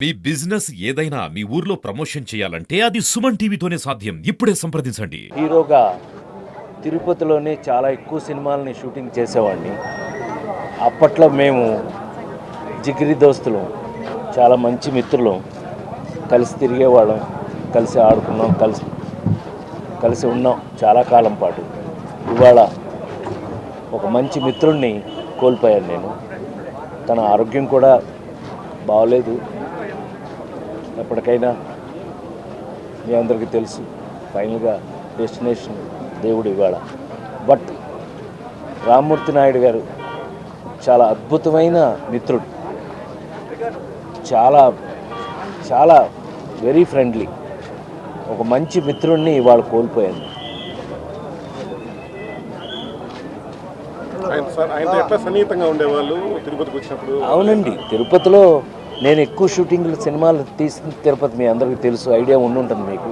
మీ business ఏదైనా మీ ఊర్లో promotion చేయాలంటే అది సుమన్ టీవీతోనే సాధ్యం. ఇప్పుడే సంప్రదించండి. హీరోగా తిరుపతిలోనే చాలా ఎక్కువ సినిమాలని షూటింగ్ చేసేవాడిని. అప్పట్లో మేము జిగిరి దోస్తులు, చాలా మంచి మిత్రులు, కలిసి తిరిగేవాళ్ళం, కలిసి ఆడుకున్నాం, కలిసి ఉన్నాం చాలా కాలం పాటు. ఇవాళ ఒక మంచి మిత్రుడిని కోల్పోయాను నేను. తన ఆరోగ్యం కూడా బాగోలేదు. ఎప్పటికైనా మీ అందరికీ తెలుసు, ఫైనల్గా డెస్టినేషన్ దేవుడు ఇవాళ. బట్ రామ్మూర్తి నాయుడు గారు చాలా అద్భుతమైన మిత్రుడు, చాలా చాలా వెరీ ఫ్రెండ్లీ, ఒక మంచి మిత్రుడిని ఇవాళ కోల్పోయాను. అవునండి, తిరుపతిలో నేను ఎక్కువ షూటింగ్లు సినిమాలు తీసిన తిరుపతి మీ అందరికీ తెలుసు, ఐడియా ఉండుంటుంది మీకు.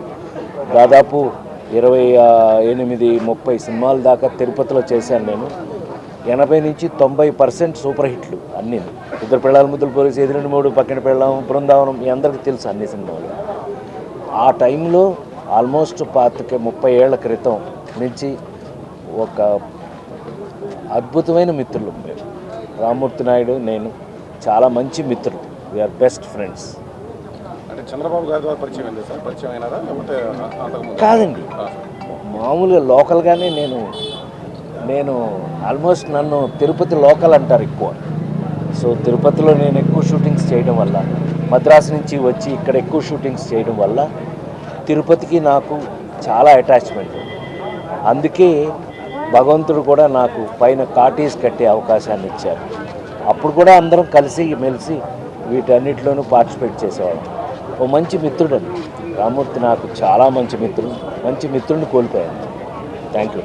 దాదాపు 28-30 సినిమాల దాకా తిరుపతిలో చేశాను నేను. 80 నుంచి 90% సూపర్ హిట్లు అన్నీ. ఇద్దరు పెళ్ళాల ముద్దులు పోలీసు, ఎదురు మూడు, పక్కన పెళ్ళాం, బృందావనం, మీ అందరికీ తెలుసు అన్ని సినిమాలు. ఆ టైంలో ఆల్మోస్ట్ 30 ఏళ్ల క్రితం నుంచి ఒక అద్భుతమైన మిత్రులు మేము. రామ్మూర్తి నాయుడు నేను చాలా మంచి మిత్రులు. We are best friends. అంటే చంద్రబాబు గారి ద్వారా పరిచయం అయింది సార్? పరిచయం అయినారా లేకపోతే కాదండి, మామూలుగా లోకల్గానే నేను ఆల్మోస్ట్ నన్ను తిరుపతి లోకల్ అంటారు ఎక్కువ. సో తిరుపతిలో నేను ఎక్కువ షూటింగ్స్ చేయడం వల్ల, మద్రాసు నుంచి వచ్చి ఇక్కడ ఎక్కువ షూటింగ్స్ చేయడం వల్ల తిరుపతికి నాకు చాలా అటాచ్మెంట్. అందుకే భగవంతుడు కూడా నాకు పైన కాటేజ్ కట్టే అవకాశాన్ని ఇచ్చారు. అప్పుడు కూడా అందరం కలిసి మెలిసి వీటన్నిటిలోనూ పార్టిసిపేట్ చేసేవాళ్ళం. ఓ మంచి మిత్రుడని రామ్మూర్తి నాకు చాలా మంచి మిత్రుడిని కోల్పోయాను. Thank you.